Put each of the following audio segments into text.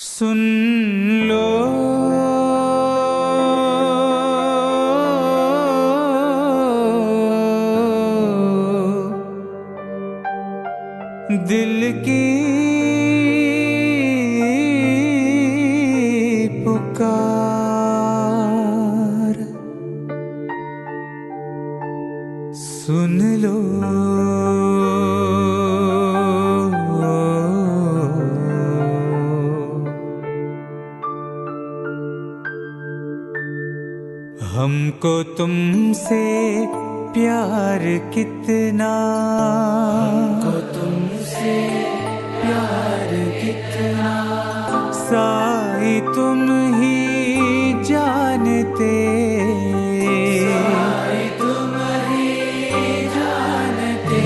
सुन लो दिल की पुकार, सुन लो हमको तुमसे प्यार कितना, हमको तुमसे प्यार कितना, साई तुम ही जानते, साई तुम ही जानते,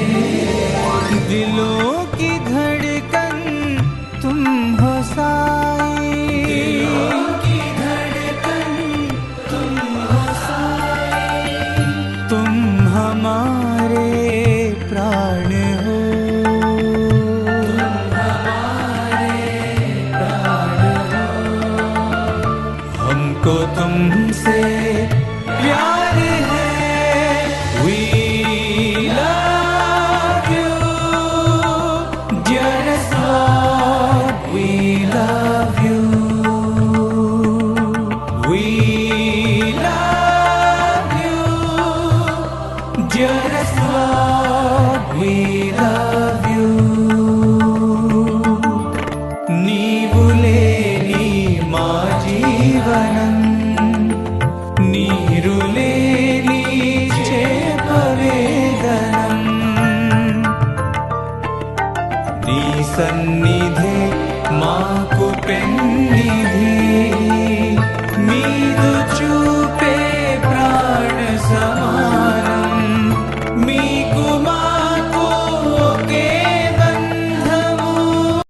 दिलों की धड़कन तुम हो साई, दिलों की धड़कन तुम हो साई, तुम हमारे प्राण हो, तुम हमारे प्राण हो, हमको तुमसे प्यार है। We love you, dearest Lord, we love you, we love you, dearest Lord, we love you. నీవు లేని మా జీవనం, నీరు లేని చేపవేదనం, నీ సన్నిధే మాకు పెన్నిధి,